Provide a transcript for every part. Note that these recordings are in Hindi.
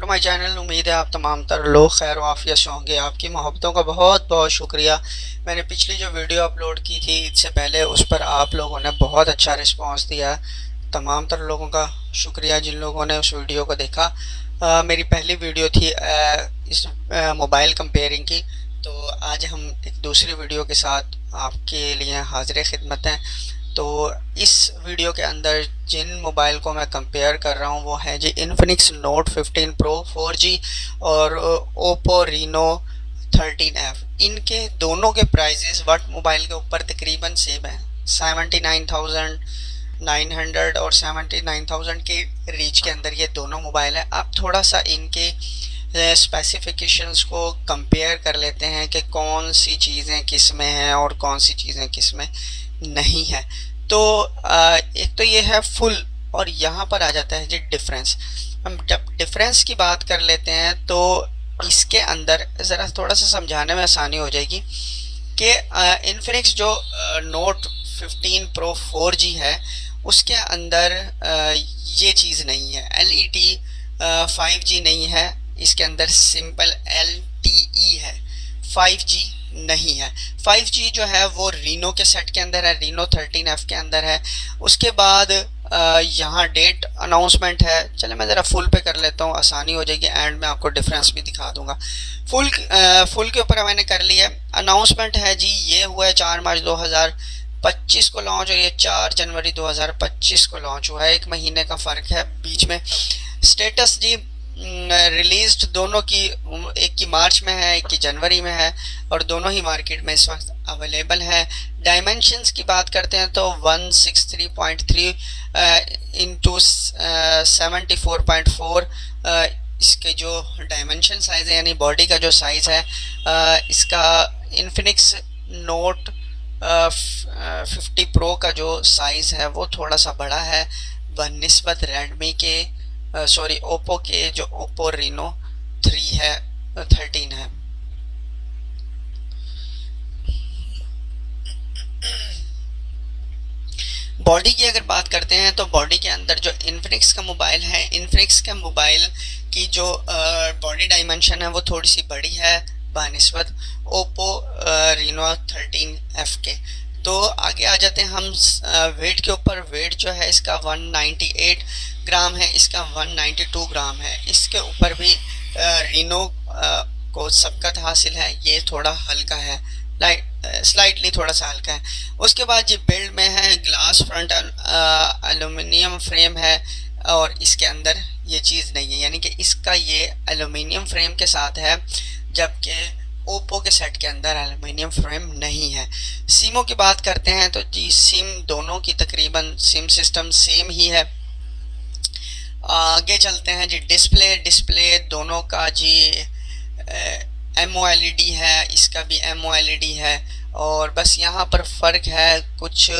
My channel. उम्मीद है आप तमाम तर लोग खैर वाफियत से होंगे। आपकी मोहब्बतों का बहुत बहुत शुक्रिया। मैंने पिछली जो वीडियो अपलोड की थी इससे पहले, उस पर आप लोगों ने बहुत अच्छा रिस्पांस दिया। तमाम तर लोगों का शुक्रिया जिन लोगों ने उस वीडियो को देखा। मेरी पहली वीडियो थी इस मोबाइल कंपेयरिंग की। तो आज हम एक दूसरी वीडियो के साथ आपके लिए हाजिर खिदमत हैं। तो इस वीडियो के अंदर जिन मोबाइल को मैं कंपेयर कर रहा हूँ वो है जी इन्फिनिक्स नोट 15 प्रो 4G और ओप्पो रीनो 13F। इनके दोनों के प्राइजेस वट मोबाइल के ऊपर तकरीबन सेम है। 79,900 और 79,000 के रीच के अंदर ये दोनों मोबाइल है। अब थोड़ा सा इनके स्पेसिफिकेशंस को कंपेयर कर लेते हैं कि कौन सी चीज़ें किस में हैं और कौन सी चीज़ें किस में नहीं है। तो एक तो ये है फुल, और यहाँ पर आ जाता है जी डिफरेंस। हम जब डिफरेंस की बात कर लेते हैं तो इसके अंदर ज़रा थोड़ा सा समझाने में आसानी हो जाएगी कि इन्फिनिक्स जो नोट 15 प्रो 4G है उसके अंदर ये चीज़ नहीं है। LED 5G नहीं है इसके अंदर, सिंपल LTE है, 5G नहीं है। 5G जो है वो रीनो के सेट के अंदर है, रीनो 13F के अंदर है। उसके बाद यहाँ डेट अनाउंसमेंट है। चले मैं ज़रा फुल पे कर लेता हूँ, आसानी हो जाएगी, एंड में आपको डिफरेंस भी दिखा दूंगा। फुल के ऊपर मैंने कर लिया। अनाउंसमेंट है जी, ये हुआ है 4 मार्च 2025 को लॉन्च, और ये 4 जनवरी 2025 को लॉन्च हुआ है। 1 महीने का फ़र्क है बीच में। स्टेटस जी रिलीज्ड दोनों की, एक की मार्च में है, एक की जनवरी में है, और दोनों ही मार्केट में इस वक्त अवेलेबल है। डायमेंशंस की बात करते हैं तो 163.3 इंटू 74.4 इसके जो डायमेंशन साइज़ है, यानी बॉडी का जो साइज़ है इसका इन्फिनिक्स नोट 50 प्रो का जो साइज़ है वो थोड़ा सा बड़ा है बनिस्बत रेडमी के, सॉरी ओप्पो के जो ओप्पो रीनो 3 है 13 है। बॉडी की अगर बात करते हैं तो बॉडी के अंदर जो इन्फिनिक्स का मोबाइल है, इन्फिनिक्स का मोबाइल की जो बॉडी डायमेंशन है वो थोड़ी सी बड़ी है बनिस्बत ओप्पो रीनो 13F के। तो आगे आ जाते हैं हम वेट के ऊपर। वेट जो है इसका 198 ग्राम है, इसका 192 ग्राम है। इसके ऊपर भी रीनो को सबकत हासिल है, ये थोड़ा हल्का है, स्लाइटली थोड़ा सा हल्का है। उसके बाद जी बिल्ड में है, ग्लास फ्रंट एल्यूमिनियम फ्रेम है, और इसके अंदर ये चीज़ नहीं है, यानी कि इसका ये एल्यूमिनियम फ्रेम के साथ है, जबकि ओप्पो के सेट के अंदर एल्यूमिनियम फ्रेम नहीं है। सिमों की बात करते हैं तो जी सिम दोनों की तकरीबन सिम सिस्टम सेम ही है। आगे चलते हैं जी डिस्प्ले दोनों का जी MOLED है, इसका भी MOLED है, और बस यहाँ पर फ़र्क है कुछ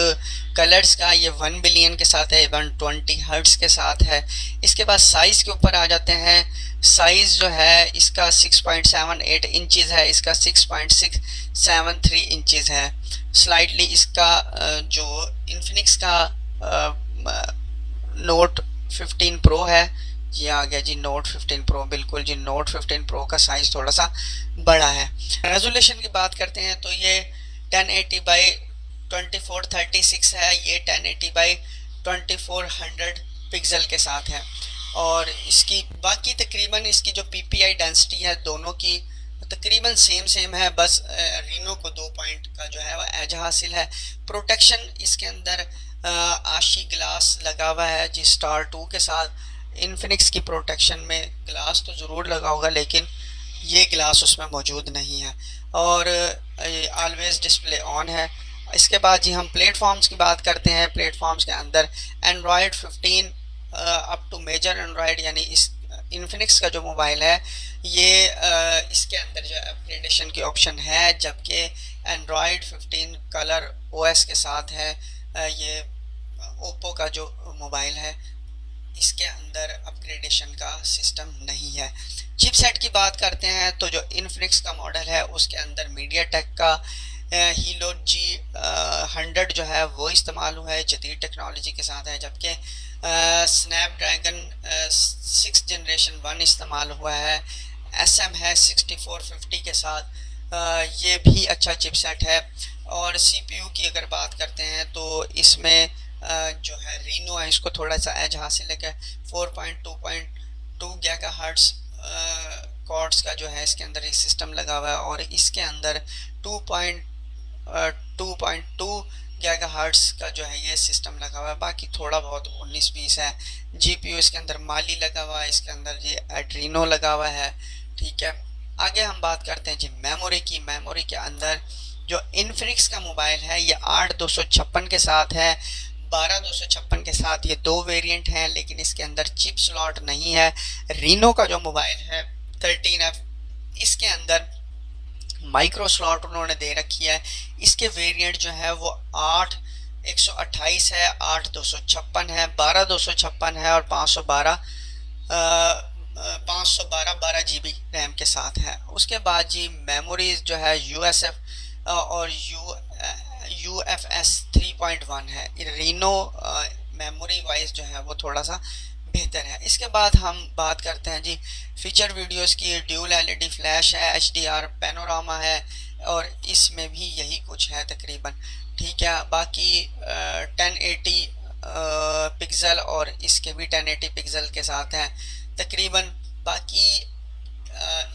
कलर्स का। ये 1 बिलियन के साथ है, 120 हर्ट्स के साथ है। इसके बाद साइज़ के ऊपर आ जाते हैं। साइज़ जो है इसका 6.78 इंचज़ है, इसका 6.673 इंचज़ है। स्लाइटली इसका जो इन्फिनिक्स का नोट 15 प्रो है, ये आ गया जी नोट 15 प्रो। बिल्कुल जी, नोट 15 प्रो का साइज़ थोड़ा सा बड़ा है। रेजोल्यूशन की बात करते हैं तो ये 1080 बाई 2436 है, ये 1080 बाई 2400 पिक्सल के साथ है। और इसकी बाकी तकरीबन इसकी जो PPI डेंसिटी है दोनों की तकरीबन सेम है, बस रीनो को 2 पॉइंट का जो है वह एज हासिल है। प्रोटेक्शन इसके अंदर आशी ग्लास लगा हुआ है जी स्टार 2 के साथ। इन्फिनिक्स की प्रोटेक्शन में ग्लास तो ज़रूर लगा होगा, लेकिन ये ग्लास उसमें मौजूद नहीं है, और ऑलवेज डिस्प्ले ऑन है। इसके बाद जी हम प्लेटफॉर्म्स की बात करते हैं। प्लेटफॉर्म्स के अंदर Android 15 up to major Android, यानी इस इन्फिनिक्स का जो मोबाइल है ये इसके अंदर जो अपग्रेडेशन की ऑप्शन है, जबकि एंड्रॉयड 15 कलर OS के साथ है। ये ओप्पो का जो मोबाइल है इसके अंदर अपग्रेडेशन का सिस्टम नहीं है। चिपसेट की बात करते हैं तो जो इन्फिनिक्स का मॉडल है उसके अंदर मीडियाटेक का हीलो G100 जो है वो इस्तेमाल हुआ है, जदीद टेक्नोलॉजी के साथ है, जबकि स्नैपड्रैगन 6 जनरेशन 1 इस्तेमाल हुआ है, SM है 6450 के साथ। ये भी अच्छा चिपसेट है। और CPU की अगर बात करते हैं तो इसमें जो है रीनो है, इसको थोड़ा सा एज हासिल है कि 4.2.2 गीगाहर्ट्ज़ कॉर्ड्स का जो है इसके अंदर ये सिस्टम लगा हुआ है, और इसके अंदर 2.2 गीगाहर्ट्ज़ का जो है ये सिस्टम लगा हुआ है। बाकी थोड़ा बहुत 19-20 है। GPU इसके अंदर माली लगा हुआ है, इसके अंदर ये एड्रीनो लगा हुआ है। ठीक है, आगे हम बात करते हैं जी मेमोरी की। मेमोरी के अंदर जो इन्फिनिक्स का मोबाइल है ये 8/256 के साथ है, 12/256 के साथ। ये दो वेरिएंट हैं, लेकिन इसके अंदर चिप स्लॉट नहीं है। रीनो का जो मोबाइल है 13F, इसके अंदर माइक्रो स्लॉट उन्होंने दे रखी है। इसके वेरिएंट जो है वो 8/128 है, 8/256 है, 12/256 है, और 512 रैम के साथ है। उसके बाद जी मेमोरीज जो है USF और UFS 3.1 है। रीनो मेमोरी वाइज जो है वो थोड़ा सा बेहतर है। इसके बाद हम बात करते हैं जी फीचर वीडियोस की। ड्यूल LED फ्लैश है, HDR पैनोरामा है, और इसमें भी यही कुछ है तकरीबन। ठीक है, बाकी 1080 पिक्सल, और इसके भी 1080 पिक्सल के साथ हैं तकरीबन। बाकी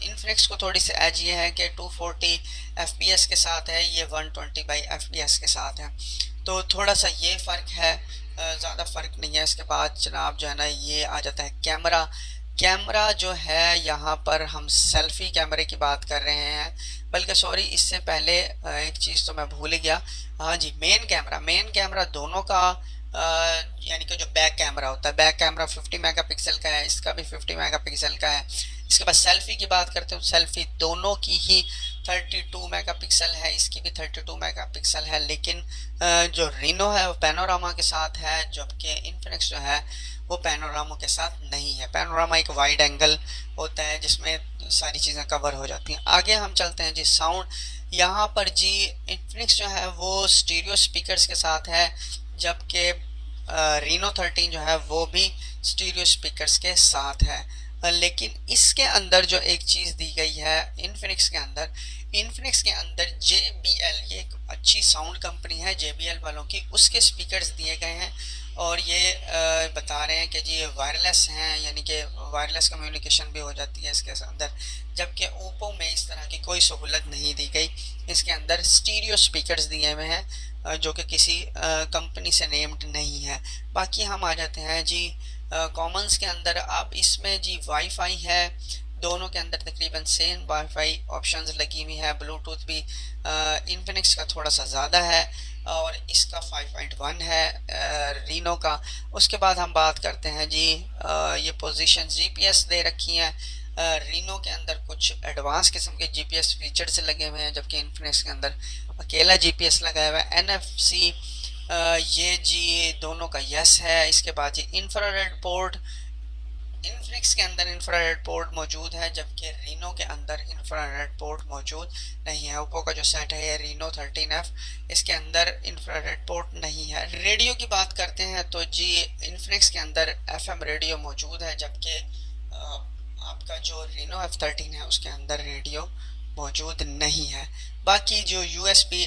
इन्फिनिक्स को थोड़ी सी एज ये है कि 240 FPS के साथ है, ये 120 FPS के साथ है। तो थोड़ा सा ये फ़र्क है, ज़्यादा फ़र्क नहीं है। इसके बाद जनाब जो है ना ये आ जाता है कैमरा। कैमरा जो है यहाँ पर हम सेल्फ़ी कैमरे की बात कर रहे हैं, बल्कि सॉरी इससे पहले एक चीज़ तो मैं भूल ही गया। हाँ जी, मेन कैमरा दोनों का यानी कि जो बैक कैमरा होता है, बैक कैमरा 50 मेगापिक्सल का है, इसका भी 50 मेगापिक्सल का है। इसके बाद सेल्फ़ी की बात करते हो, सेल्फ़ी दोनों की ही 32 मेगापिक्सल है, इसकी भी 32 मेगापिक्सल है। लेकिन जो रीनो है वो पैनोरामा के साथ है, जबकि इन्फिनिक्स जो है वो पैनोरामा के साथ नहीं है। पैनोरामा एक वाइड एंगल होता है जिसमें सारी चीज़ें कवर हो जाती हैं। आगे हम चलते हैं जी साउंड। यहाँ पर जी इन्फिनिक्स जो है वो स्टीरियो स्पीकर्स के साथ है, जबकि रीनो 13 जो है वो भी स्टीरियो स्पीकर्स के साथ है। लेकिन इसके अंदर जो एक चीज़ दी गई है इन्फिनिक्स के अंदर JBL, ये एक अच्छी साउंड कंपनी है JBL वालों की, उसके स्पीकर्स दिए गए हैं, और ये बता रहे हैं कि जी ये वायरलेस हैं, यानी कि वायरलेस कम्युनिकेशन भी हो जाती है इसके अंदर। जबकि ओप्पो में इस तरह की कोई सहूलत नहीं दी गई। इसके अंदर स्टीरियो स्पीकर्स दिए हुए हैं जो कि किसी कंपनी से नेम्ड नहीं है। बाकी हम आ जाते हैं जी कॉमन्स के अंदर। अब इसमें जी वाईफाई है, दोनों के अंदर तकरीबन सेम वाईफाई ऑप्शंस लगी हुई है। ब्लूटूथ भी इन्फिनिक्स का थोड़ा सा ज़्यादा है, और इसका 5.1 है रीनो का। उसके बाद हम बात करते हैं जी ये पोजीशन GPS दे रखी हैं। रीनो के अंदर कुछ एडवांस किस्म के GPS फीचर्स लगे हुए हैं, जबकि इन्फिनिक्स के अंदर अकेला GPS लगाया हुआ है। NFC ये जी दोनों का यस है। इसके बाद जी इंफ्रारेड पोर्ट, इन्फिनिक्स के अंदर इंफ्रारेड पोर्ट मौजूद है, जबकि रीनो के अंदर इंफ्रारेड पोर्ट मौजूद नहीं है। ओप्पो का जो सेट है ये रीनो 13F, इसके अंदर इंफ्रारेड पोर्ट नहीं है। रेडियो की बात करते हैं तो जी इन्फिनिक्स के अंदर FM रेडियो मौजूद है, जबकि आपका जो रीनो F13 है उसके अंदर रेडियो मौजूद नहीं है। बाकी जो USB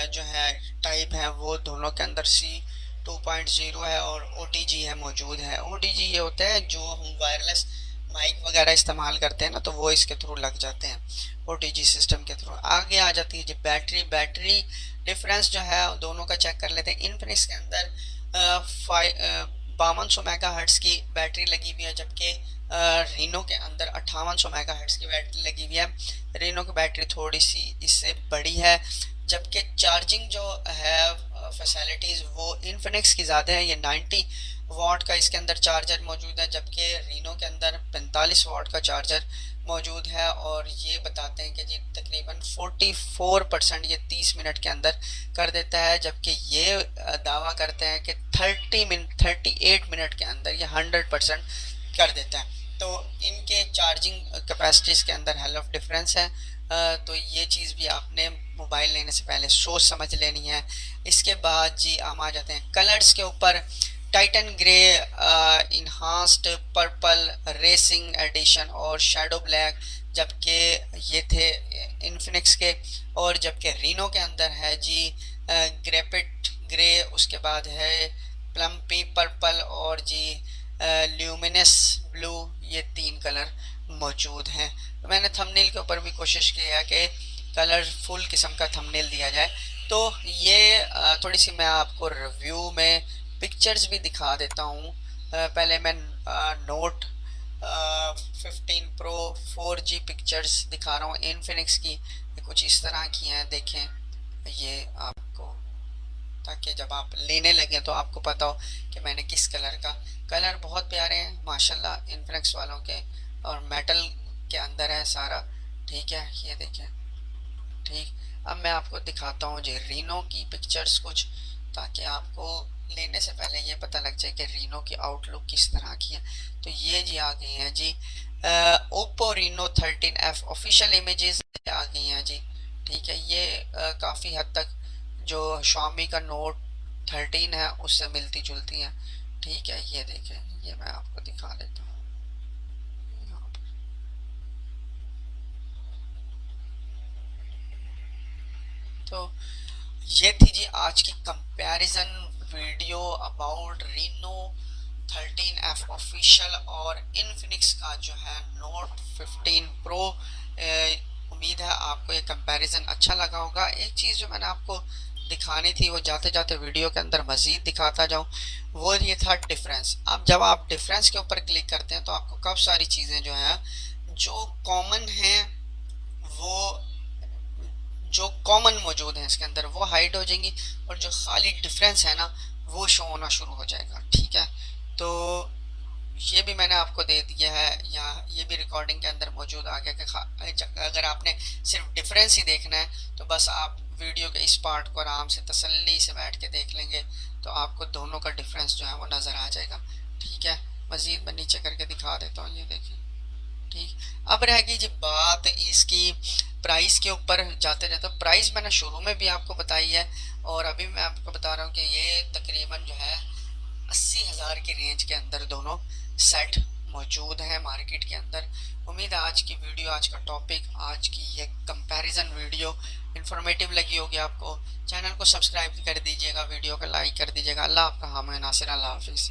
जो है टाइप है वो दोनों के अंदर C2.0 है, और OTG है मौजूद है। OTG ये होता है जो हम वायरलेस माइक वगैरह इस्तेमाल करते हैं ना, तो वो इसके थ्रू लग जाते हैं OTG सिस्टम के थ्रू। आगे आ जाती है जी बैटरी डिफरेंस जो है दोनों का चेक कर लेते हैं। इन्फिनिक्स के अंदर 5200 मेगाहर्ट्ज़ की बैटरी लगी हुई है, जबकि रीनो के अंदर 5800 मेगाहर्ट्ज़ की बैटरी लगी हुई है। रीनो की बैटरी थोड़ी सी इससे बड़ी है, जबकि चार्जिंग जो है फैसिलिटीज़ वो इन्फिनिक्स की ज़्यादा है। ये 90 वाट का इसके अंदर चार्जर मौजूद है, जबकि रीनो के अंदर 45 वाट का चार्जर मौजूद है। और ये बताते हैं कि जी तकरीबन 44% ये 30 मिनट के अंदर कर देता है, जबकि ये दावा करते हैं कि 38 मिनट के अंदर ये 100% कर देता है। तो इनके चार्जिंग कैपेसिटीज़ के अंदर हेल ऑफ डिफरेंस है। तो ये चीज़ भी आपने मोबाइल लेने से पहले सोच समझ लेनी है। इसके बाद जी हम आ जाते हैं कलर्स के ऊपर। Titan grey, enhanced purple, racing edition और शैडो ब्लैक, जबकि ये थे इन्फिनिक्स के। और जबकि रीनो के अंदर है जी ग्रेपिट ग्रे, उसके बाद है प्लम्पी पर्पल और जी ल्यूमिनस ब्लू, ये तीन कलर मौजूद हैं। तो मैंने थंबनेल के ऊपर भी कोशिश की है कि कलरफुल किस्म का थंबनेल दिया जाए। तो ये थोड़ी सी मैं आपको रिव्यू में पिक्चर्स भी दिखा देता हूँ। पहले मैं नोट 15 प्रो 4G पिक्चर्स दिखा रहा हूँ इनफिनिक्स की। ये कुछ इस तरह की हैं, देखें ये आपको, ताकि जब आप लेने लगे तो आपको पता हो कि मैंने किस कलर का। कलर बहुत प्यारे हैं माशाल्लाह इनफिनिक्स वालों के, और मेटल के अंदर है सारा। ठीक है, ये देखें। ठीक, अब मैं आपको दिखाता हूँ जी रीनो की पिक्चर्स कुछ, ताकि आपको लेने से पहले ये पता लग जाए कि रीनो की आउटलुक किस तरह की है। तो ये जी आ गई हैं जी Oppo Reno 13F official images आ गई हैं जी। ठीक है, ये काफ़ी हद तक जो Xiaomi का नोट 13 है उससे मिलती जुलती हैं। ठीक है, ये देखें, ये मैं आपको दिखा देता हूँ यहाँ पर। तो ये थी जी आज की comparison video about Reno 13F official और इनफिनिक्स का जो है नोट 15 प्रो। उम्मीद है आपको ये कंपैरिजन अच्छा लगा होगा। एक चीज़ जो मैंने आपको दिखानी थी वो जाते जाते वीडियो के अंदर मज़ीद दिखाता जाऊँ, वो ये था डिफरेंस। अब जब आप डिफरेंस के ऊपर क्लिक करते हैं तो आपको काफ़ी सारी चीज़ें जो हैं जो कॉमन हैं, वो जो कॉमन मौजूद हैं इसके अंदर वो हाइड हो जाएंगी, और जो खाली डिफरेंस है ना वो शो होना शुरू हो जाएगा। ठीक है, तो ये भी मैंने आपको दे दिया है, या ये भी रिकॉर्डिंग के अंदर मौजूद आ गया कि अगर आपने सिर्फ डिफरेंस ही देखना है तो बस आप वीडियो के इस पार्ट को आराम से तसल्ली से बैठ के देख लेंगे, तो आपको दोनों का डिफरेंस जो है वो नज़र आ जाएगा। ठीक है, मज़ीद मैं नीचे करके दिखा देता हूँ, ये देखिए। ठीक, अब रह गई जी बात इसकी प्राइस के ऊपर। जाते रहते तो प्राइस मैंने शुरू में भी आपको बताई है, और अभी मैं आपको बता रहा हूँ कि ये तकरीबन जो है 80,000 की रेंज के अंदर दोनों सेट मौजूद हैं मार्केट के अंदर। उम्मीद है आज की वीडियो, आज का टॉपिक, आज की ये कंपैरिजन वीडियो इन्फॉर्मेटिव लगी होगी आपको। चैनल को सब्सक्राइब कर दीजिएगा, वीडियो को लाइक कर दीजिएगा। अल्लाह आपका हामी नासिर, अल्लाह हाफिज़।